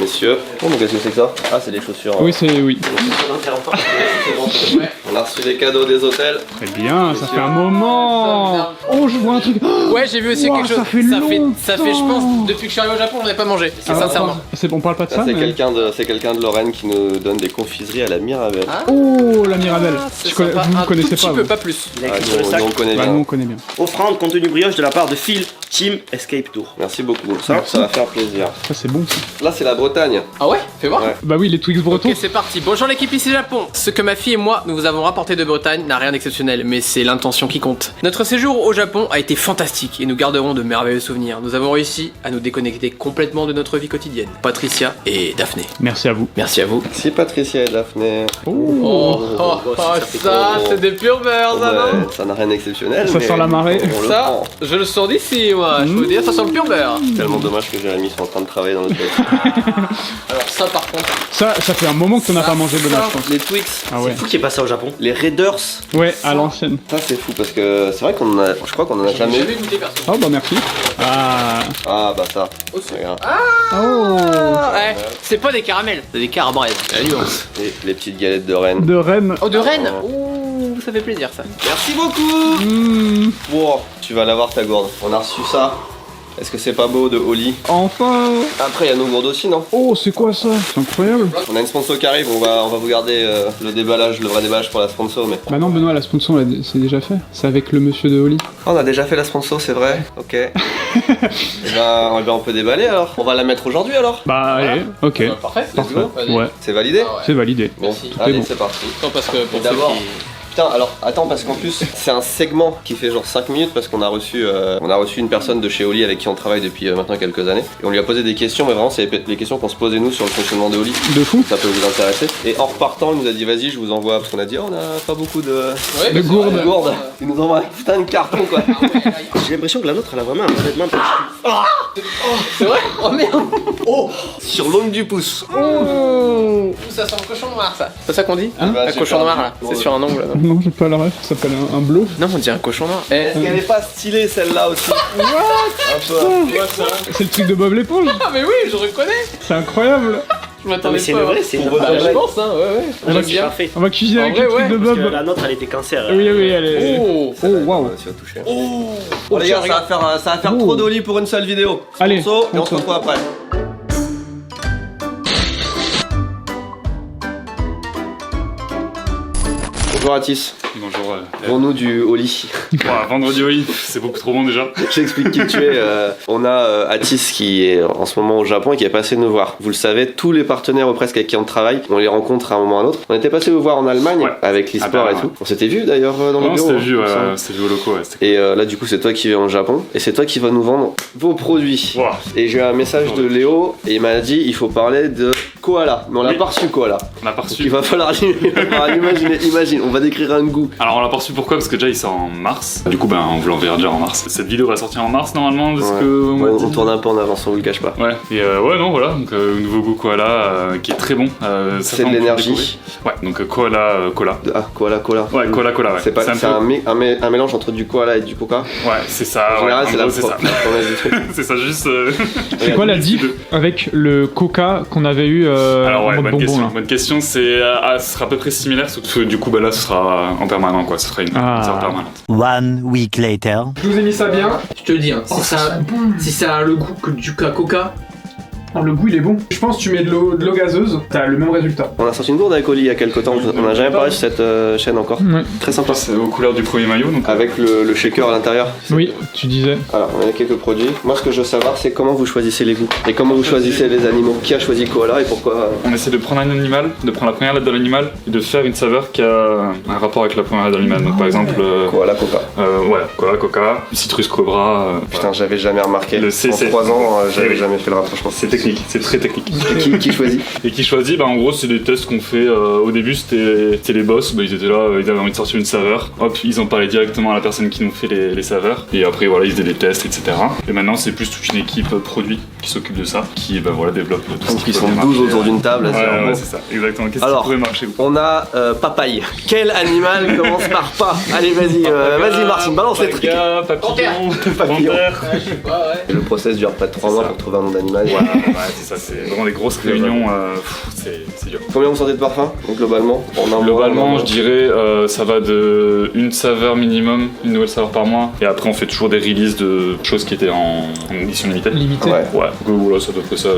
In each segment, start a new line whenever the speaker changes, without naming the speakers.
messieurs. Oh, mais qu'est-ce que c'est que ça? Ah, c'est des chaussures.
Oui, c'est oui.
On a reçu des cadeaux des hôtels.
Très bien, ça fait un moment. Oh, je vois un truc.
Ouais, j'ai vu aussi
Ouah,
quelque chose. Ça fait, je pense, depuis que je suis arrivé au Japon, on n'avait pas mangé. C'est sincèrement.
C'est bon, on parle pas de
Ça,
ça.
c'est
mais...
quelqu'un de Lorraine qui nous donne des confiseries à la Mirabelle.
Ah,
Oh, la Mirabelle.
c'est
Vous
sympa.
ne
Un
connaissez
tout
pas.
petit peu,
vous.
pas plus.
Il a
Ah,
écrit sur le
nous,
sac.
on connaît
Bah,
bien.
nous, on connaît bien.
Offrande contenu brioche de la part de Phil Team Escape Tour.
Merci beaucoup. Ça va faire plaisir.
Ça, c'est bon. Ça.
Là, c'est la Bretagne.
Ah ouais? Fais voir.
Ouais.
Bah oui, les Twix bretons.
Ok, c'est parti. Bonjour l'équipe, ici Japon. Ce que ma fille et moi nous vous avons rapporté de Bretagne n'a rien d'exceptionnel, mais c'est l'intention qui compte. Notre séjour au Japon a été fantastique et nous garderons de merveilleux souvenirs. Nous avons réussi à nous déconnecter complètement de notre vie quotidienne. Patricia et Daphné.
Merci à vous.
Merci à vous.
Si Patricia et Daphné.
Oh, ça, c'est des purs beurres, ça, non?
Ouais, ça n'a rien d'exceptionnel.
Ça
mais
sent la marée.
on le
Ça,
prend.
je le sens d'ici, moi. Je peux dire, ça sent le pur beurre.
Tellement dommage que Jérémy soit en train de travailler dans notre tête.
Alors ça, par contre,
Ça fait un moment que t'en as pas mangé, Benoît, je pense.
Les Twix.
Ah ouais.
C'est fou qu'il y ait pas ça au Japon.
Les Raiders.
Ouais, à l'ancienne.
Ça, c'est fou parce que c'est vrai qu'on a. Je crois qu'on en a
j'ai
jamais eu.
jamais goûté perso.
Oh, bah merci. Ah.
Ah, bah ça.
Oh, c'est-
Regarde.
Oh.
Ouais, c'est pas des caramels, c'est des carabraises. La nuance.
Les petites galettes de Rennes.
De Rennes.
Oh, de Rennes. Ouh, ça fait plaisir, ça.
Merci beaucoup.
Mmh.
Wow, tu vas l'avoir ta gourde. On a reçu ça. Est-ce que c'est pas beau de Oli?
Enfin.
Après, il y a nos gourdes aussi, non?
Oh, c'est quoi ça? C'est incroyable.
On a une sponsor qui arrive, on va vous garder le déballage, le vrai déballage pour la sponsor, mais...
Bah non, Benoît, la sponsor, c'est déjà fait. C'est avec le monsieur de Oli.
Oh, on a déjà fait la sponsor, c'est vrai? Ok. Et ben, on peut déballer alors. On va la mettre aujourd'hui alors.
Bah allez, ok.
Parfait.
Let's go.
Ouais,
C'est validé?
Ah ouais.
c'est validé.
Bon,
Tout
allez,
est bon.
c'est parti.
Non, parce que pour
Et d'abord-
ceux qui...
Putain, alors attends, parce qu'en plus, c'est un segment qui fait genre 5 minutes parce qu'on a reçu une personne de chez Oli avec qui on travaille depuis maintenant quelques années. Et on lui a posé des questions, mais vraiment, c'est les questions qu'on se posait nous sur le fonctionnement de Oli.
De fou.
Ça peut vous intéresser. Et en repartant, il nous a dit vas-y, je vous envoie, parce qu'on a dit oh, on a pas beaucoup de
Ouais,
De
bah,
gourdes.
c'est vrai.
gourdes. Il nous envoie un putain de carton quoi.
Ah ouais, aïe.
J'ai l'impression que la nôtre elle a vraiment un vêtement particulier.
C'est vrai? Oh merde.
Sur l'ongle du pouce.
Ouh, ça sent le cochon noir, ça. C'est pas ça qu'on dit?
Hein
Bah,
Un
j'ai
cochon
perdu.
noir, là. C'est sur un ongle, là.
Non, j'ai pas la ref, ça s'appelle un blow.
Non, on dirait un cochon noir. Eh.
Est-ce qu'elle est pas stylée celle-là aussi? Un peu.
C'est le truc de Bob l'éponge.
Ah mais oui, je reconnais.
C'est incroyable.
Je m'attendais
Mais c'est
pas.
une vraie, c'est une
Pour
vraie.
votre
Je
oreille.
pense, hein, ouais.
Non,
J'aime
c'est
bien.
parfait.
On va cuisiner
En
avec
vrai,
le truc
ouais,
de
Parce
Bob.
que la nôtre elle était cancer.
Oui, oui, elle est.
Oh.
Oh, waouh.
Tu vas toucher.
Oh.
Les gars,
Tiens,
ça va faire
Oh.
trop d'Oli pour une seule vidéo.
Allez,
Sponsor, et on
on
se
se-
retrouve après. Bonjour Atis,
Bonjour.
pour-nous du Oli.
Vendredi oui, c'est beaucoup trop bon déjà.
J'explique qui tu es. On a Atis qui est en ce moment au Japon et qui est passé nous voir. Vous le savez, tous les partenaires ou presque avec qui on travaille, on les rencontre à un moment ou à un autre. On était passé vous voir en Allemagne
Ouais.
avec l'e-sport
Ah bah,
et tout. On s'était vu d'ailleurs dans le
Non,
bureau.
c'était vu,
il me semble.
c'était vu au locaux. Ouais, c'était
Et là du coup c'est toi qui viens au Japon et c'est toi qui vas nous vendre vos produits.
cool. Ouah,
Et j'ai eu un message de Léo et il m'a dit il faut parler de koala. Mais on l'a
Oui.
pas reçu koala.
on l'a pas
Donc,
reçu.
il va falloir imagine, on va décrire un goût.
Alors on l'a pas reçu pourquoi? Parce que déjà il sort en mars. Du coup ben on vous l'enverra déjà en mars. Cette vidéo va sortir en mars normalement de ce
Ouais.
que on m'a
Bon,
dit.
on tourne un peu en avance, on vous le cache pas.
Ouais, et ouais, non, voilà, donc nouveau goût koala qui est très bon.
C'est de l'énergie.
Ouais, donc koala, cola.
Ah, koala, koala.
Ouais, koala, ouais.
C'est pas,
un
c'est
peu-
un mélange entre du koala et du coca.
Ouais, c'est ça.
En général,
ouais,
c'est
en
la
gros, c'est ça.
promesse du truc.
C'est ça, juste.
C'est quoi la diff avec le coca qu'on avait eu
Alors
en
ouais,
mode
bonne
bonbon
question.
là?
Bonne question, c'est ce sera à peu près similaire, sauf que du coup bah là ce sera en permanent quoi, ce sera une
Ah.
saveur permanente.
1 week later.
Je vous ai mis ça bien.
Je te le dis, hein, si ça a le goût que du coca,
Le goût il est bon. Je pense que tu mets de l'eau gazeuse, t'as le même résultat.
On a sorti une gourde avec Oli il y a quelques temps. On n'a jamais parlé de cette chaîne encore.
Ouais.
Très sympa.
C'est aux couleurs du premier maillot donc.
Avec le shaker à l'intérieur.
Oui, tu disais.
Alors, on a quelques produits. Moi, ce que je veux savoir, c'est comment vous choisissez les goûts. Et comment vous choisissez les animaux. Qui a choisi koala et pourquoi
On essaie de prendre un animal, de prendre la première lettre de l'animal et de faire une saveur qui a un rapport avec la première lettre de l'animal. Donc par exemple,
koala, coca.
ouais, koala, coca, citrus, cobra.
Putain, j'avais jamais remarqué.
Le
En
CC.
3 ans, j'avais
Oui.
jamais fait le rapprochement.
C'est technique, c'est très technique.
Et qui choisit?
Et qui choisit, bah en gros c'est des tests qu'on fait au début c'était les boss, bah, ils étaient là, ils avaient envie de sortir une saveur, hop ils en parlaient directement à la personne qui nous fait les saveurs, et après voilà ils faisaient des tests etc. Et maintenant c'est plus toute une équipe produit qui s'occupe de ça, qui bah, voilà développe tout ce
Donc
qui
ils
peut
sont
bien
12
marcher.
autour d'une table. là, c'est en
Ouais,
gros.
ouais c'est ça, exactement. Qu'est-ce qui
Alors,
pourrait marcher ou pas?
On a papaye. Quel animal commence par pas? Allez, vas-y, vas-y Martine, balance les trucs.
Papillon,
Papillon.
panthère.
je sais pas, ouais.
Et le process dure près de 3
C'est
mois
ça.
pour trouver un nom d'animal.
c'est ça, c'est vraiment des grosses réunions, c'est dur.
Combien vous sortez de parfum, donc, globalement
Globalement, je dirais, ça va de une saveur minimum, une nouvelle saveur par mois, et après on fait toujours des releases de choses qui étaient en édition limitée.
Limité.
Ouais.
Ouais, donc voilà, c'est à peu près ça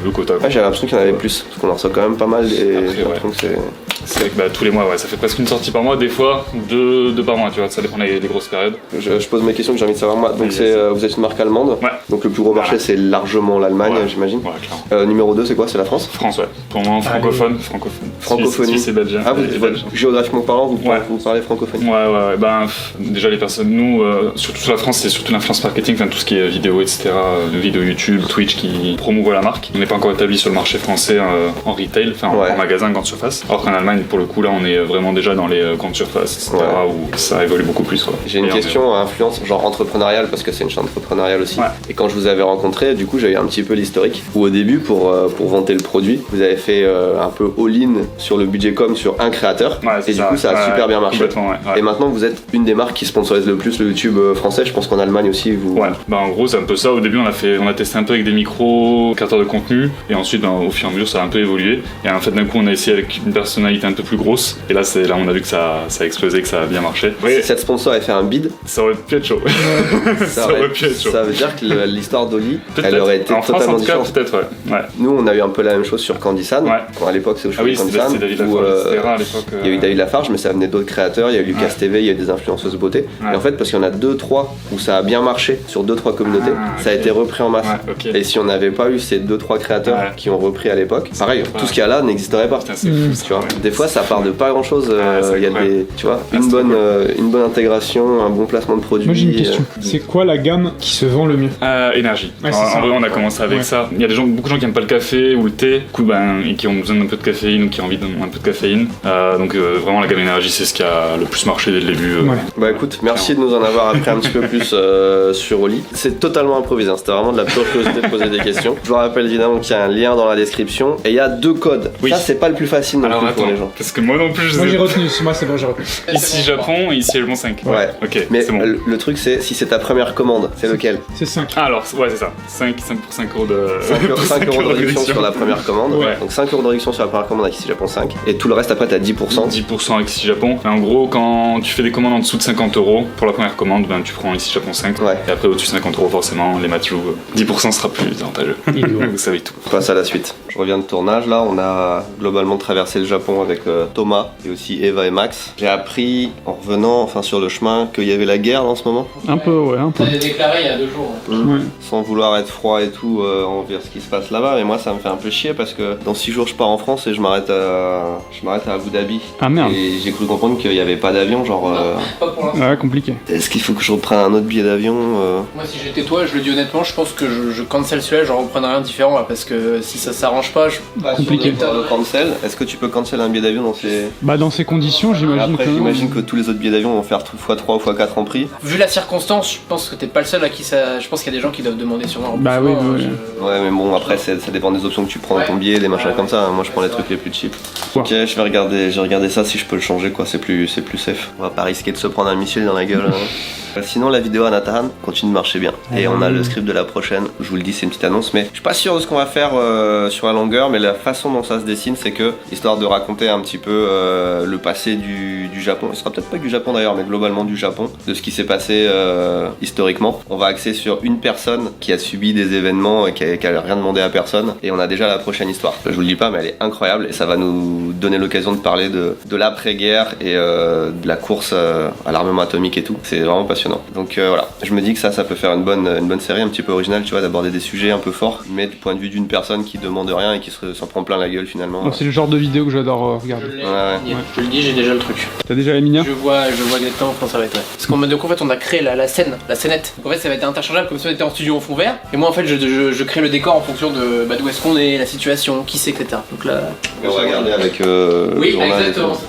le quota.
Ah, j'avais l'impression qu'il y en avait plus, parce qu'on en reçoit quand même pas mal et j'ai l'impression que c'est...
C'est vrai que tous les mois, ça fait presque une sortie par mois, des fois deux par mois, tu vois, ça dépend des grosses périodes.
Je pose mes questions que j'ai envie de savoir moi. Donc vous êtes une marque allemande,
Ouais.
donc le plus gros marché c'est largement l'Allemagne,
Ouais.
j'imagine.
Ouais, clairement.
Numéro 2 c'est quoi? C'est la France?
France, ouais. Pour moi, francophone.
Francophonie.
Suisse et belge.
Ah,
belge.
géographiquement parlant, vous
Ouais.
parlez francophonie.
Ouais. Déjà les personnes, nous, surtout sur la France, c'est surtout l'influence marketing, enfin tout ce qui est vidéo, etc. Vidéo YouTube, Twitch qui promouvoit la marque. On n'est pas encore établi sur le marché français en retail, enfin
Ouais.
en magasin, grande surface. Alors qu'en Allemagne, pour le coup, là, on est vraiment déjà dans les grandes surfaces, etc.
Ouais.
où ça évolue beaucoup plus. Quoi.
J'ai une
Et
question à influence genre entrepreneuriale parce que c'est une chaîne entrepreneuriale aussi.
Ouais.
Et quand je vous avais rencontré, du coup, j'avais un petit peu l'historique où au début, pour vanter le produit, vous avez fait un peu all-in sur le budget com sur un créateur.
Ouais, c'est
et du coup, ça a super bien marché.
Complètement, ouais.
Et maintenant, vous êtes une des marques qui sponsorise le plus le YouTube français. Je pense qu'en Allemagne aussi, vous.
Ouais, en gros c'est un peu ça. Au début on a testé un peu avec des micros créateurs de contenu et ensuite au fur et à mesure ça a un peu évolué. Et en fait d'un coup on a essayé avec une personnalité un peu plus grosse et là on a vu que ça a explosé, que ça a bien marché.
Si cette sponsor avait fait un bid,
Ça aurait pu être chaud. ça aurait pu être chaud.
Ça veut dire que l'histoire d'Oli,
Peut-être.
elle aurait été
en France
totalement
en tout cas
différente.
peut-être ouais.
Nous, on a eu un peu la même chose sur Candysan.
Ouais.
Quand à l'époque, c'est où je
Ah oui,
faisais
c'était
Candysan.
David
où,
Lafarge, etc. à l'époque.
Il y a eu David Lafarge, mais ça venait d'autres créateurs. Il y a eu Lucas TV, il y a eu des influenceuses beauté.
Ouais.
Et en fait, parce qu'il y en a 2-3 où ça a bien marché sur 2-3 communautés, ça a
ok.
été repris en masse.
Ouais, ok.
Et si on n'avait pas eu ces 2-3 créateurs
Ouais.
qui ont repris à l'époque, pareil,
Ouais.
tout ce qu'il y a là n'existerait pas.
Putain, c'est fou ça.
Tu vois,
Ouais.
des fois ça part de pas grand chose.
c'est
Il y a
incroyable.
des, tu vois,
Ah,
une
c'est
bonne intégration, un bon placement de produits.
Moi j'ai une question. C'est quoi la gamme qui se vend le mieux?
Énergie.
Ouais, c'est
en
ça.
vrai, on a commencé avec
Ouais.
ça. Il y a beaucoup de gens qui aiment pas le café ou le thé, du coup, et qui ont besoin d'un peu de caféine ou qui ont envie d'un peu de caféine. Donc vraiment la gamme énergie, c'est ce qui a le plus marché dès le début.
Ouais.
Bah écoute, merci de nous en avoir appris un petit peu plus sur Oli. C'est totalement improvisé, hein. C'était vraiment de la pure curiosité de poser des questions. Je vous rappelle évidemment qu'il y a un lien dans la description et il y a 2 codes.
Oui.
Ça c'est pas le plus facile non
Alors
plus pour
attends,
les gens.
parce que moi non plus je
Moi
sais
j'ai
pas.
retenu, moi c'est bon, j'ai retenu.
Ici Japon et ici Japon 5.
Ouais.
Ok,
Mais
c'est bon.
le truc c'est si c'est ta première commande, c'est lequel?
C'est 5.
Ah alors, ouais c'est ça. 5 pour 5 euros de...
5 euros de réduction sur la première commande.
Ouais.
Donc 5 euros de réduction sur la première commande avec ici Japon 5. Et tout le reste après t'as 10%.
10% avec ici Japon. Et en gros, quand tu fais des commandes en dessous de 50 euros pour la première commande, tu prends ici Japon 5.
Ouais.
Et après au-dessus de 50 euros forcément, les matchs 10% sera plus avantageux. Vous savez tout.
On passe à la suite. Je reviens de tournage là, on a globalement traversé le Japon avec Thomas et aussi Eva et Max. J'ai appris en revenant, enfin sur le chemin, qu'il y avait la guerre là, en ce moment.
Un peu, ouais, un peu.
Ça a été déclaré il y a 2 jours.
Ouais.
Sans vouloir être froid et tout envers ce qui se passe là-bas, mais moi ça me fait un peu chier parce que dans 6 jours je pars en France et je m'arrête à Abu Dhabi.
Ah merde.
Et j'ai cru comprendre qu'il n'y avait pas d'avion, genre
Pas pour l'instant.
Ouais, compliqué.
est-ce qu'il faut que je reprenne un autre billet d'avion
Moi, si j'étais toi, je le dis honnêtement, je pense que je cancel celui-là, j'en reprendrai rien de différent là, parce que si ça s'arrange pas,
Compliqué.
Le cancel. Est-ce que tu peux cancel un billet d'avion dans ces...
Bah dans ces conditions, j'imagine
Après
que non.
j'imagine que tous les autres billets d'avion vont faire x3 ou x4 en prix.
Vu la circonstance, je pense que t'es pas le seul à qui ça. Je pense qu'il y a des gens qui doivent demander sûrement un
Bah oui,
remboursement,
oui,
je-
Ouais mais bon après ça dépend des options que tu prends dans ton billet, des machins comme ça. Moi je prends les trucs les plus cheap.
Ouais.
Ok, je vais regarder ça si je peux le changer quoi, c'est plus safe. On va pas risquer de se prendre un missile dans la gueule. Sinon la vidéo à Nathan continue de marcher bien. Et on a le script de la prochaine, je vous le dis c'est une petite annonce, mais je suis pas sûr de ce qu'on va faire sur la longueur, mais la façon dont ça se dessine c'est que, histoire de raconter un petit peu le passé du Japon, ce sera peut-être pas que du Japon d'ailleurs, mais globalement du Japon, de ce qui s'est passé historiquement, on va axer sur une personne qui a subi des événements et qui a rien demandé à personne, et on a déjà la prochaine histoire. Je vous le dis pas mais elle est incroyable et ça va nous donner l'occasion de parler de l'après-guerre et de la course à l'armement atomique et tout, c'est vraiment passionnant. Donc voilà, je me dis que ça peut faire une bonne série un petit peu originale, tu vois, d'aborder des sujets un peu forts, mais du point de vue d'une personne qui demande rien et qui s'en prend plein la gueule finalement.
Non, c'est le genre de vidéo que j'adore regarder.
Je l'ai,
Ouais.
je le dis, j'ai déjà le truc.
T'as déjà la mini?
Je vois exactement comment ça va être. Ouais. Parce donc en fait on a créé la scène, la scénette. Donc en fait ça va être interchangeable comme si on était en studio en fond vert. Et moi en fait je crée le décor en fonction de d'où est-ce qu'on est, la situation, qui c'est, etc. Donc là.
On va regarder avec
Oui,
journal et
exactement.
tout.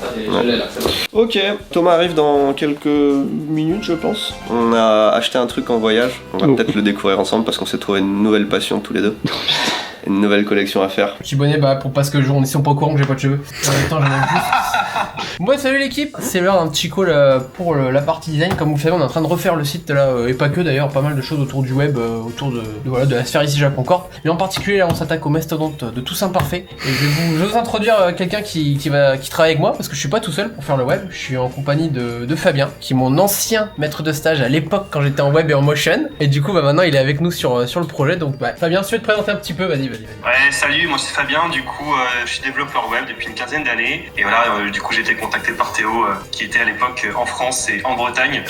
Je l'ai là, c'est bon.
Ok, Thomas arrive dans quelques minutes je pense. On a acheté un truc en voyage, on va peut-être le découvrir ensemble parce qu'on s'est trouvé une nouvelle passion tous les deux. Une nouvelle collection à faire.
Petit bonnet pour parce que on est pas au courant que j'ai pas de cheveux. En même temps j'en ai plus. Moi salut l'équipe, c'est l'heure d'un petit call pour la partie design. Comme vous le savez, on est en train de refaire le site là, et pas que d'ailleurs, pas mal de choses autour du web, autour de la sphère ici Japon Corp. Mais en particulier là on s'attaque au mastodonte de Tous Imparfaits. Et je vais vous introduire quelqu'un qui travaille avec moi, parce que je suis pas tout seul pour faire le web. Je suis en compagnie de Fabien, qui est mon ancien maître de stage à l'époque quand j'étais en web et en motion. Et du coup maintenant il est avec nous sur le projet. Donc Fabien, si tu veux te présenter un petit peu, vas-y.
Ouais, salut, moi c'est Fabien, du coup je suis développeur web depuis une quinzaine d'années. Et voilà, du coup j'ai été contacté par Théo, qui était à l'époque en France et en Bretagne.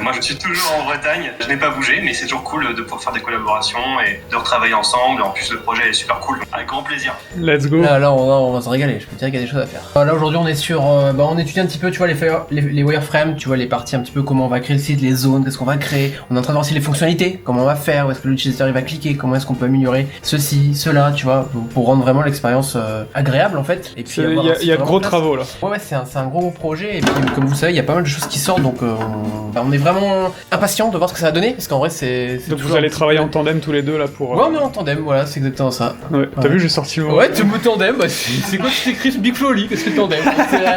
Moi je suis toujours en Bretagne, je n'ai pas bougé, mais c'est toujours cool de pouvoir faire des collaborations et de retravailler ensemble. En plus le projet est super cool, avec grand plaisir.
Let's go.
Là on va se régaler, je peux te dire qu'il y a des choses à faire. Là aujourd'hui on est sur, on étudie un petit peu, tu vois, les wireframes, tu vois les parties un petit peu comment on va créer le site, les zones, qu'est-ce qu'on va créer. On est en train de voir aussi les fonctionnalités, comment on va faire, où est-ce que l'utilisateur il va cliquer, comment est-ce qu'on peut améliorer ceci, cela, tu vois, pour rendre vraiment l'expérience agréable en fait. Et puis
Il y a de gros travaux là.
Ouais, c'est un gros projet, et puis comme vous savez il y a pas mal de choses qui sortent, donc on est vraiment impatient de voir ce que ça va donner, parce qu'en vrai c'est
Donc vous allez travailler en tandem tous les deux là pour...
Ouais, on est en tandem, voilà, c'est exactement ça.
Ouais. T'as vu, j'ai sorti le mot.
Ouais, tu me tandem, bah, c'est quoi tu t'écris Big Flowly, qu'est-ce que tandem?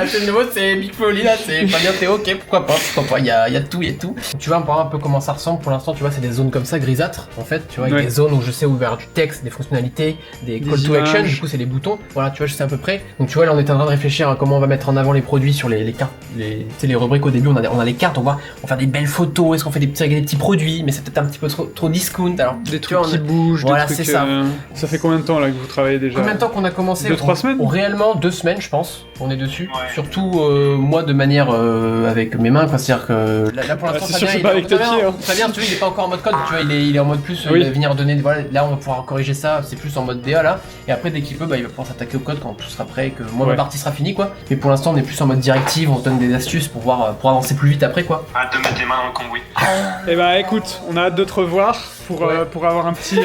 C'est le nouveau, c'est Big Flowly là, c'est Fabien Théo, ok, pourquoi pas, il y a tout, Tu vois un peu comment ça ressemble pour l'instant, tu vois, c'est des zones comme ça, grisâtres, en fait, tu vois, avec des zones où je sais où vers du texte, des fonctionnalités, des call to action, du coup c'est les boutons, voilà, tu vois, je sais à peu près. Donc tu vois, là on est en train de réfléchir à comment on va mettre en avant les produits sur les cartes, les rubriques au début, on a les cartes, on va faire des belles photos, est-ce qu'on fait des petits produits, mais c'est peut-être un petit peu trop discount, alors
Des trucs qui bougent,
voilà,
des trucs,
c'est ça.
Ça fait combien de temps là que vous travaillez déjà?
Combien de temps qu'on a commencé?
2-3 semaines?
Réellement 2 semaines, je pense. On est dessus.
Ouais.
Surtout moi de manière avec mes mains, c'est-à-dire que là pour l'instant
c'est sûr, c'est pas avec tes pieds, hein.
Fabien, tu vois, il est pas encore en mode code, tu vois, il est en mode plus,
Oui.
il va venir donner, voilà, là on va pouvoir corriger ça, c'est plus en mode DA là. Et après dès qu'il peut, il va pouvoir s'attaquer au code quand tout sera prêt et que moi ma partie sera finie quoi. Mais pour l'instant on est plus en mode directive, on se donne des astuces pour avancer plus vite après quoi.
Hâte de mettre les mains dans le cambouis.
Eh bah écoute, on a hâte de te revoir pour avoir un petit...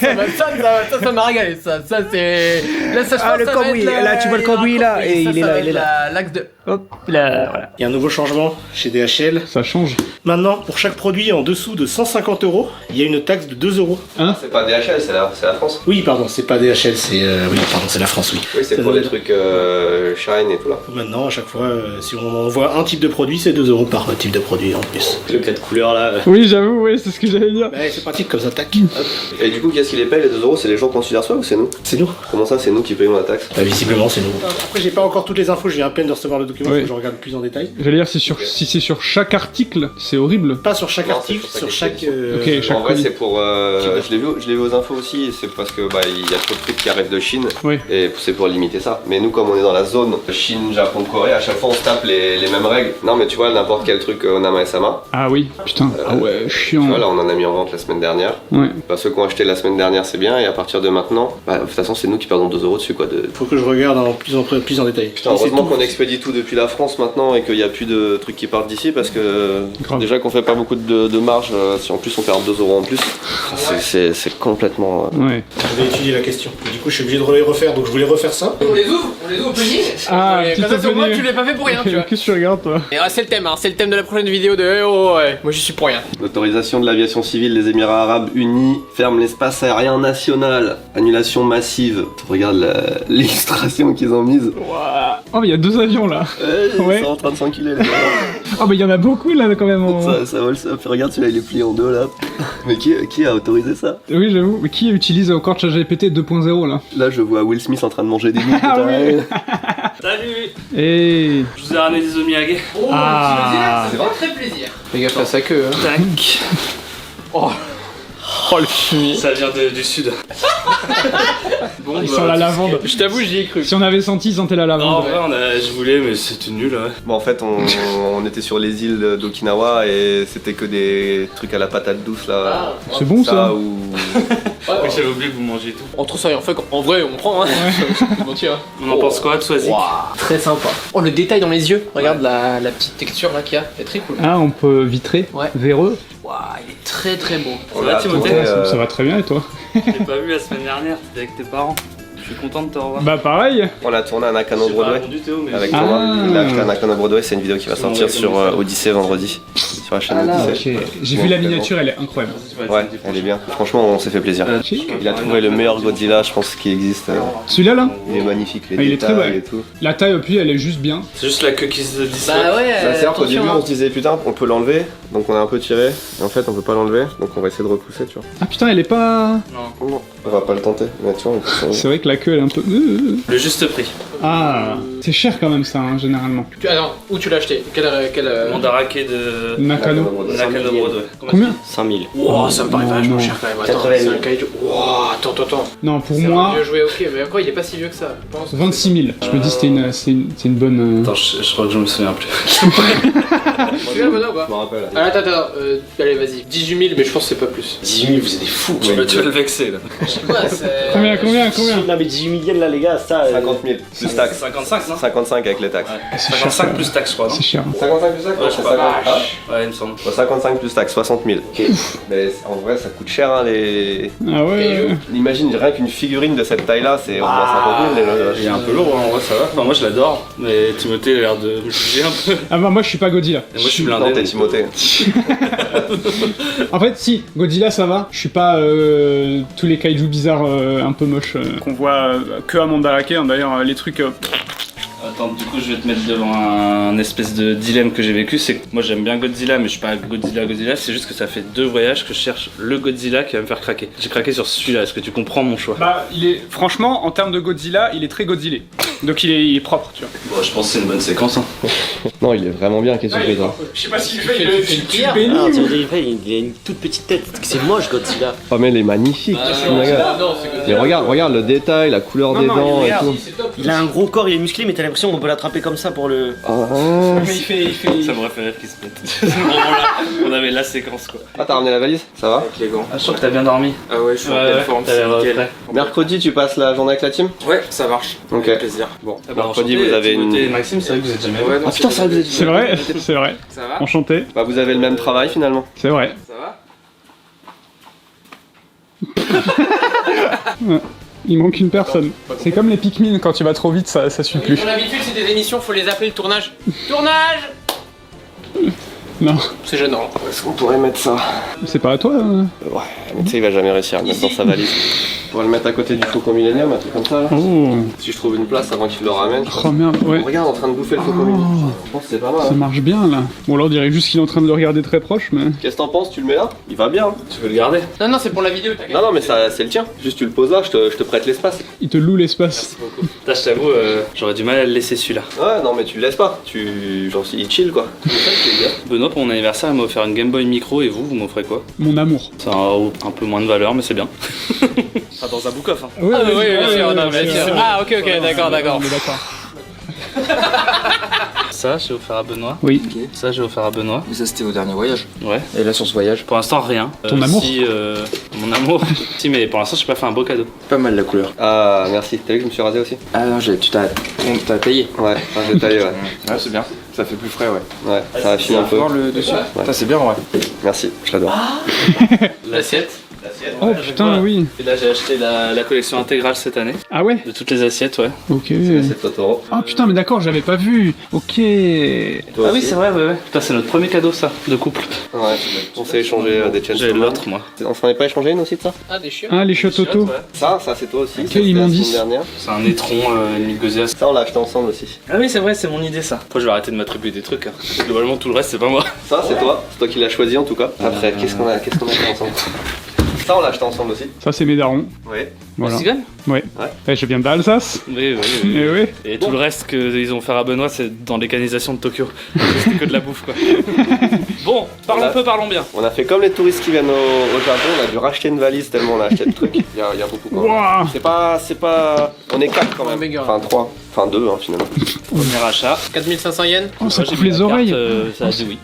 Ça m'a régalé, ça c'est... Là ça
Ah, le cambouis, là, tu vois le cambouis, là, et il est là, il est là.
L'axe de...
Hop là, voilà. Il y a un nouveau changement chez DHL.
Ça change.
Maintenant, pour chaque produit en dessous de 150 €, il y a une taxe de 2 €.
C'est pas DHL, c'est la France.
Oui, pardon, c'est pas DHL, c'est c'est la France, oui.
Oui, c'est pour les trucs Shine et tout là.
Maintenant, à chaque fois, si on envoie un type de produit, c'est 2 € par type de produit en plus. Le cas de couleur là.
Oui, j'avoue, oui, c'est ce que j'allais dire.
Ouais, c'est pratique comme ça, tac.
Et du coup, qu'est-ce qui les paye les 2 €? C'est les gens qu'on les reçoit ou c'est nous?
C'est nous.
Comment ça, c'est nous qui payons la taxe?
Bah, visiblement, c'est nous. Après, j'ai pas encore toutes les infos, je viens à peine de recevoir le document,
Oui.
faut que je regarde plus en détail.
J'allais dire, si c'est sur chaque article, c'est horrible.
Pas sur chaque
Non,
article,
c'est
sur
sur
chaque.
chaque
Ok, chaque
En vrai,
colis.
c'est pour. Je l'ai vu aux infos aussi, et c'est parce que il y a trop de trucs qui arrivent de Chine,
Oui.
et c'est pour limiter ça. Mais nous, comme on est dans la zone Chine, Japon, Corée, à chaque fois on se tape les mêmes règles. Non, mais tu vois, n'importe quel truc Onama et Sama,
Ah oui, putain. Ah ouais,
tu
chiant.
vois, là on en a mis en vente la semaine dernière.
Ouais.
Ceux qui ont acheté la semaine dernière, c'est bien, et à partir de maintenant, de toute façon, c'est nous qui perdons 2 € dessus quoi.
Faut que je regarde plus en détail.
Putain,
Et c'est
heureusement
tout.
qu'on expédie tout depuis la France maintenant et qu'il n'y a plus de trucs qui partent d'ici parce que
Grave.
déjà qu'on fait pas beaucoup de marge, si en plus on perd 2 € en plus, c'est complètement.
Ouais.
Je vais étudier la question. Du coup, je suis obligé de les refaire, donc je voulais refaire ça.
On les ouvre au planning.
Ah,
Et
petit
comme ça, sur moi,
opening.
tu l'as pas fait pour rien, tu vois.
Qu'est-ce que tu regardes, toi?
Et c'est le thème, c'est le thème de la prochaine vidéo de ouais. Moi j'y suis pour rien.
L'autorisation de l'aviation civile des Émirats Arabes Unis ferme l'espace aérien national. Annulation massive. Regarde l'illustration qu'ils ont mise.
Ouah. Oh, mais il y a 2 avions là. Ouais.
Ils sont en train de s'enculer les gars.
Oh, mais il y en a beaucoup là quand même.
Ça vole ça. Puis regarde celui-là, il est plié en deux là. Mais qui a autorisé ça?
Oui, j'avoue. Mais qui utilise encore ChatGPT 2.0 là?
Là, je vois Will Smith en train de manger des nouilles.
Ah oui.
Salut,
Et
je vous ai ramené des omiyage.
Oh,
Ah.
ça fait très plaisir. Fais gaffe à sa queue. Hein.
Tac.
oh le fumier.
Ça vient du sud. Bon,
Il sent la lavande.
Je t'avoue, j'y ai cru.
Si on avait senti, il sentait la
Non, en
lavande.
vrai, je voulais, mais c'était nul. Ouais.
Bon, en fait, on était sur les îles d'Okinawa et c'était que des trucs à la patate douce là.
C'est bon ça.
Ou...
Ouais, j'avais oublié que vous mangez tout.
Entre ça et en fait, en vrai, on prend, hein. Je vais pas te mentir, hein.
On en pense quoi de Swazik?
Très sympa. Oh, le détail dans les yeux. Regarde la petite texture là qu'il y a. Elle est très cool.
Ah, on peut vitrer.
Ouais.
Véreux.
Waouh, il est très très beau.
Ça va, Timothée?
Ça va très bien et toi?
Je t'ai pas vu la semaine dernière, t'étais avec tes parents. Je suis content de te revoir.
Bah pareil.
On a tourné un Nakano
J'ai pas
Broadway
répondu Théo, mais
avec
Ah.
Thomas. Il a acheté un Nakano Broadway, c'est une vidéo qui va
C'est
sortir
mon
sur
réponse.
Odyssey vendredi. sur la chaîne Odyssey.
Ok, j'ai vu la miniature, elle est incroyable.
Ouais, elle est bien. Franchement, on s'est fait plaisir. Il a trouvé le meilleur Godzilla, je pense, qui existe.
Celui-là, là
Il est magnifique, les
il est très
détails
ouais.
et tout.
La taille au pied, elle est juste bien.
C'est juste la queue qui se disloque.
Bah ouais,
Ça sert qu'au début,
attention,
on se disait putain, on peut l'enlever, donc on a un peu tiré, et en fait, on peut pas l'enlever, donc on va essayer de repousser, tu vois.
Ah putain, elle est pas...
Non, on va pas le tenter, mais tu vois, on peut s'enlever.
C'est vrai que la queue, elle est un peu...
Le juste prix.
Ah, c'est cher quand même ça, hein, généralement.
Attends, où tu l'as acheté? Quel
Mandarake de
Nakano.
Nakano Broad, ouais.
Combien
5000.
Wow, ça me paraît vachement
non.
cher quand même. Attends,
80 000.
c'est un kaiju. Wow, attends.
Non, pour
C'est
moi,
un vieux jouet, ok, mais encore il est pas si vieux que ça, je pense.
26 000. Je me dis c'est une bonne...
Attends, je crois que je me souviens plus.
Tu l'as, Bono, ou pas?
Je me rappelle.
Ah, attends, allez, vas-y. 18 000, mais je pense que c'est pas plus.
18 000, vous êtes des fous. Tu vas le vexer là.
Ouais, c'est.
Combien
Non mais 18 000 yens là les gars, ça...
50 000, plus taxes.
55, non
55 avec les taxes.
C'est cher,
55 plus taxes, je crois, non
C'est cher.
55 plus taxes
Ouais, je
c'est
sais pas.
50.
Ouais, il me semble.
55 plus taxes, 60 000. Mais en vrai, ça coûte cher, hein, les...
Ah ouais.
Imagine rien qu'une figurine de cette taille-là, c'est au moins 50 000 déjà.
Il est un peu lourd, hein, en vrai, ça va. Enfin, moi je l'adore, mais Timothée a l'air de me juger un peu.
Ah bah moi je suis pas Godzilla.
Et moi je suis
Non,
blindé.
t'es
donc,
Timothée.
En fait si, Godzilla ça va. Je suis pas tous les kaiju bizarres un peu moches qu'on voit que à Mandarake. Hein, d'ailleurs les trucs...
Attends, du coup, je vais te mettre devant un espèce de dilemme que j'ai vécu. C'est que moi j'aime bien Godzilla, mais je suis pas Godzilla. C'est juste que ça fait 2 voyages que je cherche le Godzilla qui va me faire craquer. J'ai craqué sur celui-là. Est-ce que tu comprends mon choix?
Bah il est... Franchement en termes de Godzilla, il est très Godzillé. Donc il est propre tu vois.
Bon, je pense que c'est une bonne séquence. Hein.
Non, il est vraiment bien, qu'est-ce que tu fais toi?
Je sais pas s'il fait,
il fait une prière.
Ah, il a une toute petite tête, c'est moche Godzilla.
Oh mais il est magnifique, regarde.
Non, c'est que.
Mais regarde le détail, la couleur des dents et tout.
C'est top.
Il a un gros corps, il est musclé, mais t'as l'impression qu'on peut l'attraper comme ça pour le...
Ah,
Mais il fait...
Ça me fait rire qu'il se pète. On avait la séquence quoi.
t'as ramené la valise? Ça va?
Avec les gants. Ah, je crois que t'as bien dormi.
Ah ouais, je suis en pleine forme,
t'as l'air
c'est nickel.
prêt.
Mercredi, tu passes la journée avec la team?
Ouais, ça marche.
Ok.
Avec plaisir. Bon,
Ah bah,
Mercredi,
enchanté,
vous avez
Timothée et
une...
Maxime, c'est vrai que vous êtes jamais
ouais, non,
putain, ça
C'est vrai, c'est vrai.
Ça va?
Enchanté.
Bah vous avez le même travail finalement.
C'est vrai.
Ça va?
Il manque une personne. C'est comme les Pikmin, quand tu vas trop vite, ça suit plus.
Mon habitude, c'est des émissions, faut les appeler le tournage. Tournage!
Non,
C'est gênant.
Est-ce qu'on pourrait mettre ça?
c'est pas à toi.
Ouais, mais tu sais, il va jamais réussir à le mettre dans sa valise. On pourrait le mettre à côté du Faucon Millenium, un truc comme ça là.
Oh,
Si je trouve une place avant qu'il le ramène.
oh merde, ouais.
Regarde, en train de bouffer le Faucon Millenium. Je pense que c'est pas mal.
Ça
Hein.
marche bien là. Bon là on dirait juste qu'il est en train de le regarder très proche, mais...
Qu'est-ce que t'en penses? Tu le mets là? Il va bien. Hein.
Tu veux le garder?
Non, c'est pour la vidéo, t'inquiète.
Non, mais ça, c'est le tien. Juste tu le poses là, je te prête l'espace.
Il te loue l'espace.
Beaucoup. Là, je t'avoue, j'aurais du mal à le laisser celui-là.
Ouais, non, mais tu le laisses pas. Genre, il chill quoi. C'est ça que je veux dire.
Benoît, pour mon anniversaire, il m'a offert une Game Boy Micro et vous m'offrez quoi?
Mon amour.
Ça a un peu moins de valeur, mais c'est bien. Ça dans un book-off. Hein.
Ouais,
Ah, oui,
ouais,
bien sûr,
ouais,
non,
ouais,
bien
ouais,
sûr.
ouais.
Ah, ok, d'accord.
On est d'accord.
Ça, j'ai offert à Benoît.
Oui.
Ça, j'ai offert à Benoît.
Mais ça c'était au dernier voyage.
Ouais.
Et là sur ce voyage,
Pour l'instant, rien.
Ton amour
Si, mon amour. Si, mais pour l'instant, j'ai pas fait un beau cadeau.
pas mal la couleur.
Ah, merci. T'as vu que je me suis rasé aussi?
Ah non, tu t'as taillé.
Ouais, j'ai taillé, ouais.
Ouais, c'est bien. Ça fait plus frais, ouais.
Ouais, ça affine un peu.
Voir le dessus. Ça c'est bien, ouais.
Merci, je l'adore.
L'assiette.
Oh putain, oui.
Et là, j'ai acheté la collection intégrale cette année.
Ah ouais.
De toutes les assiettes, ouais.
Ok.
C'est Totoro.
Ah putain, mais d'accord, j'avais pas vu. Ok.
Toi
Ah oui,
aussi.
c'est vrai, ouais. Putain, c'est notre premier cadeau, ça, de couple.
Ouais, on s'est échangé des chaînes.
J'ai l'autre, moi.
On s'en est pas échangé une aussi de ça?
Ah, des chiottes.
Ah, les chiottes auto.
Ouais.
Ça c'est toi aussi.
Quel
C'était la
immondice.
semaine dernière.
C'est un étron, une Gosia.
Ça, on l'a acheté ensemble aussi.
Ah oui, c'est vrai, c'est mon idée, ça. Après, je vais arrêter de m'attribuer des trucs. Hein. Globalement, tout le reste, c'est pas moi.
Ça, c'est toi. C'est toi qui l'as choisi en tout cas. Après, qu'est-ce qu'on a fait ensemble? Ça, on l'a acheté ensemble aussi.
Ça, c'est mes darons.
Ouais.
Voilà.
Cigane?
Ouais.
Ouais.
Eh, je viens d'Alsace.
Oui, oui, oui.
Eh oui.
Et tout le reste qu'ils ont fait à Benoît, c'est dans les canalisations de Tokyo. C'est que de la bouffe, quoi. Bon, parlons peu, parlons bien.
On a fait comme les touristes qui viennent au Japon. On a dû racheter une valise tellement on a acheté de trucs. Il y a beaucoup quand même.
Ouah.
C'est pas. On est 4 quand même.
Ouais,
Enfin 3. Enfin 2 hein, finalement.
Premier achat.
4500 yens.
Oh, ça
Moi, j'ai
coupe
mis
les
la
oreilles.
carte, ça a dit oui.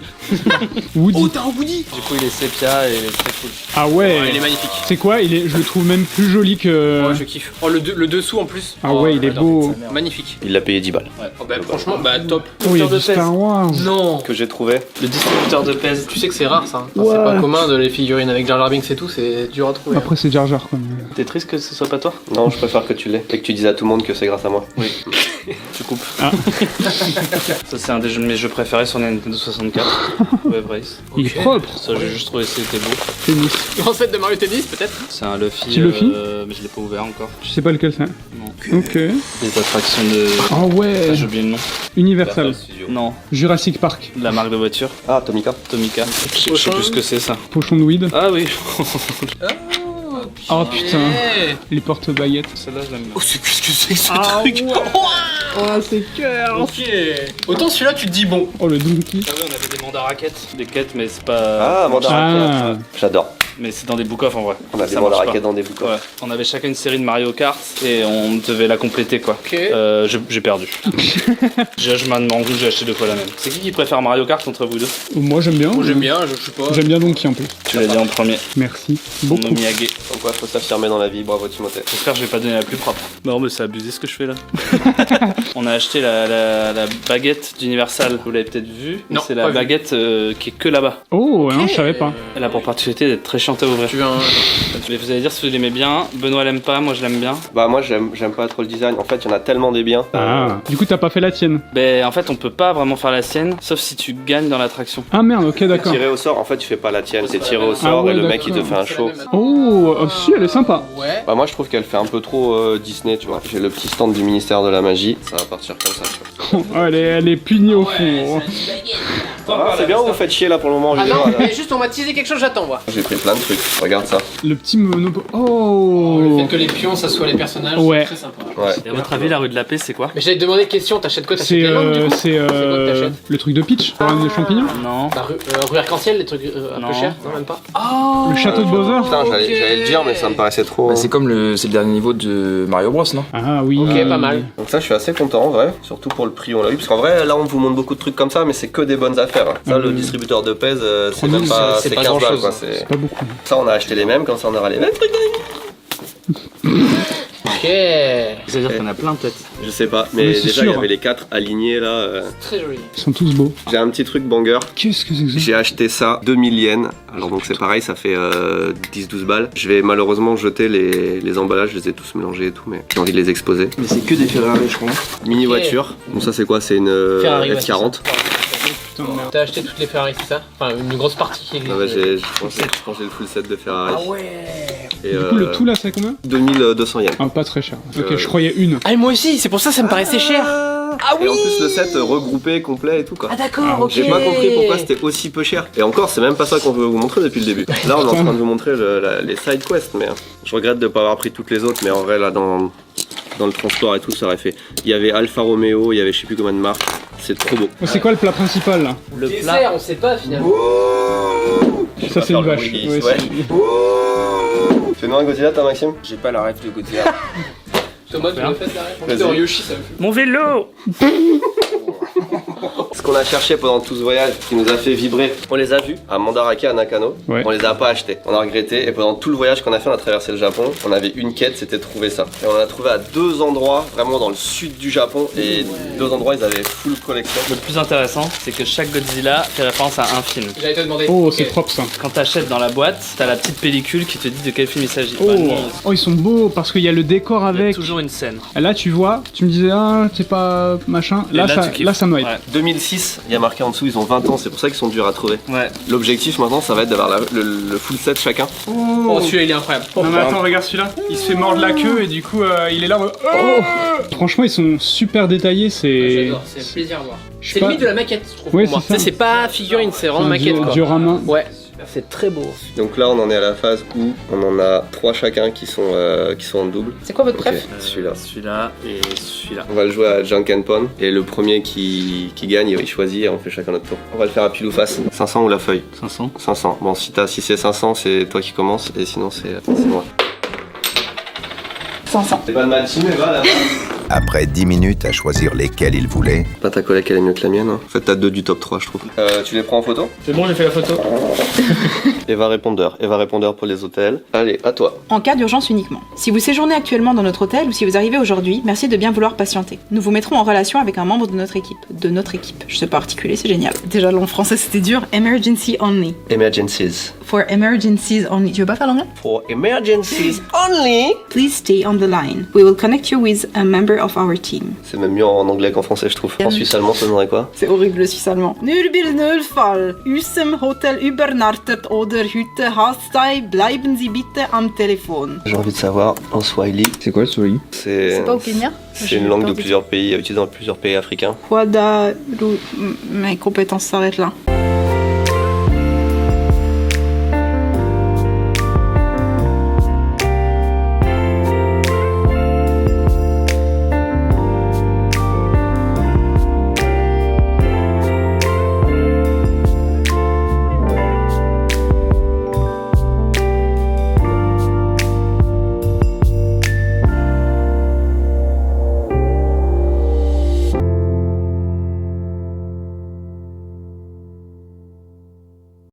Woody.
t'as un Woody.
Du coup, il est sépia et très cool.
Ah ouais.
Il est magnifique.
C'est quoi je le trouve même plus joli que...
Ouais, je kiffe. Oh, le dessous en plus.
Ah
Oh,
ouais, il est
j'adore.
beau.
Magnifique.
Il l'a payé 10 balles.
Oh, bah, franchement, bah top.
Oh, il y a
de
du Star
pèse.
Wars.
Non.
Que j'ai trouvé.
Le distributeur de pèse.
Tu sais que c'est rare ça. Hein. Enfin,
Ouais.
c'est pas commun de les figurines avec Jar Jar Binks et tout, c'est dur à trouver.
Après, c'est Jar Jar, quoi.
T'es triste que ce soit pas toi?
Non, je préfère que tu l'aies. Et que tu dises à tout le monde que c'est grâce à moi.
Oui. Tu coupes. Ça, c'est un des mes jeux préférés sur la Nintendo 64. Wave Race.
Il est propre.
Ça, j'ai juste trouvé que c'était beau.
Tennis.
Ancêtre de Mario Tennis, peut-être.
C'est un Luffy.
Petit Luffy
mais je l'ai pas ouvert encore.
Je sais pas lequel c'est.
Non.
Ok.
Les attractions de.
Ah ouais.
J'ai oublié le nom.
Universal.
Non.
Jurassic Park.
La marque de voiture.
Ah, Tomica.
Tomica. Je sais plus ce que c'est ça.
Pochon de weed.
Ah oui.
Oh putain. Les porte-baguettes.
Celle-là, je l'aime bien.
Oh, qu'est-ce que c'est que ce
Ah
truc?
ouais. Oh, c'est cœur.
Ok. Autant celui-là, tu te dis bon.
Oh, le donkey.
Ah oui, on avait des mandats raquettes. Des quêtes, mais c'est pas.
Ah, Mandara.
Ah.
J'adore.
Mais c'est dans des book-off en vrai.
On a des
Ça marche
Mandara
pas.
raquettes dans des boucles.
Ouais. On avait chacun une série de Mario Kart et on devait la compléter quoi.
Ok.
J'ai perdu. Je m'en demande où j'ai acheté deux fois la même. C'est qui préfère Mario Kart entre vous deux?
Moi j'aime bien.
Moi, j'aime bien, je sais pas.
J'aime bien Donkey en plus.
Tu l'as dit en premier.
Merci.
Mon
Beaucoup.
Miyagi.
Pourquoi faut s'affirmer dans la vie, bravo Timothée.
J'espère que je vais pas donner la plus propre. Non mais c'est abusé ce que je fais là. On a acheté la baguette d'Universal. Vous l'avez peut-être vue.
Non,
c'est
pas
la
vu.
baguette qui est que là-bas.
Oh, non, je savais pas.
Elle a pour particularité d'être très chiante à ouvrir.
Tu veux un.
Mais vous allez dire si vous l'aimez bien. Benoît l'aime pas, moi je l'aime bien.
Bah moi j'aime pas trop le design, en fait il y en a tellement des biens.
Ah. Du coup, t'as pas fait la tienne.
Ben en fait on peut pas vraiment faire la sienne, sauf si tu gagnes dans l'attraction.
Ah merde, ok, d'accord.
Tiré au sort, en fait tu fais pas la tienne, c'est tiré au sort
ouais,
et le mec il te
d'accord.
fait un show.
Oh, si, elle est sympa.
Ouais.
Bah moi je trouve qu'elle fait un peu trop Disney, tu vois. J'ai le petit stand du ministère de la magie, ça va partir comme ça, tu vois.
Oh, elle est punie au fond.
Ah, c'est bien, vous faites chier là pour le moment.
Ah
je vais
non,
voir, là.
mais juste on m'a teasé quelque chose, j'attends moi.
J'ai pris plein de trucs, regarde ça.
Le petit monopo. Oh.
Le fait que les pions ça soit les personnages,
Ouais.
c'est très sympa.
Ouais.
Et à votre avis la rue de la paix c'est quoi?
Mais j'allais te demander question, t'achètes quoi? T'achètes
C'est
les langues du coup?
c'est
quoi que t'achètes
le truc de Peach, pour ramener des champignons.
Non.
Bah, rue Arc-en-Ciel, les trucs un
Non.
peu chers? Non, même pas. Oh
Le château de Bowser.
Putain, j'allais le dire, mais ça me paraissait trop.
Bah, c'est comme c'est le dernier niveau de Mario Bros, non?
Ah oui.
Ok, pas mal.
Donc ça je suis assez content en vrai, surtout pour le prix on l'a eu, parce qu'en vrai là on vous montre beaucoup de trucs comme ça mais c'est que des bonnes affaires. Hein. Ça le distributeur de PES c'est même pas,
c'est
c'est
pas
15 balles
grand-chose,
quoi.
hein.
C'est...
Pas beaucoup.
Ça on a acheté les mêmes, comme ça on aura les mêmes trucs.
Ok.
C'est-à-dire qu'on a plein de têtes.
Je sais pas, mais
Mais c'est
déjà il y
sûr.
avait les 4 alignés là.
Très joli.
Ils sont tous beaux.
J'ai un petit truc banger.
Qu'est-ce que c'est que ça?
J'ai acheté ça 2000 yens, alors donc c'est pareil, ça fait 10-12 balles. Je vais malheureusement jeter les emballages, je les ai tous mélangés et tout, mais j'ai envie de les exposer.
Mais c'est que des Ferrari, je crois.
Mini voiture, bon ça c'est quoi? C'est une
Ferrari, ouais,
F40.
Putain, merde.
T'as acheté toutes les Ferrari, c'est ça? Enfin, une grosse partie qui existe.
Ah ouais, je pense que j'ai le full set de Ferrari.
Ah ouais.
Et,
Du coup, le tout là, c'est combien?
2200 yens.
Ah, pas très cher. Ok, je croyais une.
Ah, et moi aussi, c'est pour ça que ça me paraissait cher. Ah oui.
Et en plus le set regroupé, complet et tout quoi.
Ah d'accord,
Ah,
ok.
J'ai pas compris pourquoi c'était aussi peu cher. Et encore, c'est même pas ça qu'on veut vous montrer depuis le début. Là, on est en train de vous montrer les side quests, mais je regrette de pas avoir pris toutes les autres. Mais en vrai, là, dans le transport et tout, ça aurait fait. Il y avait Alfa Romeo, il y avait je sais plus combien de marques. C'est trop beau.
Oh, c'est quoi le plat principal là?
Le
Dessert,
plat.
on sait pas finalement.
Ça, c'est une vache.
Ouais,
Ouais,
ouais.
c'est-
Fais-nous un Godzilla, t'as Maxime?
J'ai pas la rêve de Godzilla.
Thomas, tu le fais la
Vas-y.
réponse. Yoshi, ça me fait.
Mon vélo.
Ce qu'on a cherché pendant tout ce voyage, qui nous a fait vibrer, on les a vus à Mandarake, à Nakano.
Ouais.
On les a pas achetés. On a regretté. Et pendant tout le voyage qu'on a fait, on a traversé le Japon. On avait une quête, c'était de trouver ça. Et on en a trouvé à 2 endroits, vraiment dans le sud du Japon. Et 2 endroits, ils avaient full collection.
Le plus intéressant, c'est que chaque Godzilla fait référence à un film.
J'allais te demander.
Oh,
Ok.
c'est propre ça.
Quand t'achètes dans la boîte, t'as la petite pellicule qui te dit de quel film il s'agit.
Oh.
Bah, non,
Oh, ils sont beaux parce qu'il y a le décor
il y a
avec.
toujours une scène.
Là, tu vois, tu me disais, ah, c'est pas machin.
Et
Là,
là,
ça,
tu kiffes.
là, ça me hype.
Ouais.
2006, il y a marqué en dessous, ils ont 20 ans. C'est pour ça qu'ils sont durs à trouver.
Ouais.
L'objectif maintenant, ça va être d'avoir le full set chacun.
Oh, celui-là, il est incroyable.
Non mais attends, regarde celui-là. Il se fait mordre la queue et du coup, il est là. Oh. Franchement, ils sont super détaillés. C'est.
J'adore, c'est un plaisir à voir.
Je sais
C'est
pas-
limite de la maquette, je trouve.
Ouais,
pour moi.
c'est ça.
Tu sais, c'est pas figurine, c'est vraiment maquette quoi.
Diorama.
Ouais, c'est très beau.
Donc là, on en est à la phase où on en a 3 chacun qui sont en double.
C'est quoi votre
Ok,
préf?
celui-là.
Celui-là et celui-là.
On va le jouer à Junk and Pon et le premier qui gagne, il choisit et on fait chacun notre tour. On va le faire à pile ou face. 500 ou la feuille?
500.
500. Bon, si c'est 500, c'est toi qui commences et sinon c'est moi.
500.
C'est pas de ma team, Eva là.
Après 10 minutes à choisir lesquels il voulait,
Pas ta collègue, elle est mieux que la mienne. Hein. En fait, t'as 2 du top 3, je trouve. Tu les prends en photo?
C'est bon, j'ai fait la photo.
Eva répondeur pour les hôtels. Allez, à toi.
En cas d'urgence uniquement. Si vous séjournez actuellement dans notre hôtel ou si vous arrivez aujourd'hui, merci de bien vouloir patienter. Nous vous mettrons en relation avec un membre de notre équipe. Je sais pas articuler, c'est génial. Déjà, le français c'était dur. Emergency only.
Emergencies.
For emergencies only. Tu veux pas faire l'anglais?
For emergencies only.
Please stay on the line. We will connect you with a member of our team.
C'est même mieux en anglais qu'en français, je trouve. En suisse-allemand, ça donnerait quoi?
C'est horrible le suisse-allemand. Nur bir Nulfall. Usem Hotel übernachtet oder Hütte Hastai, bleiben Sie bitte am Telefon.
J'ai envie de savoir, en Swahili.
C'est quoi le Swahili?
C'est pas au Kenya?
C'est une langue de plusieurs pays, utilisée dans plusieurs pays africains.
Mes compétences s'arrêtent là.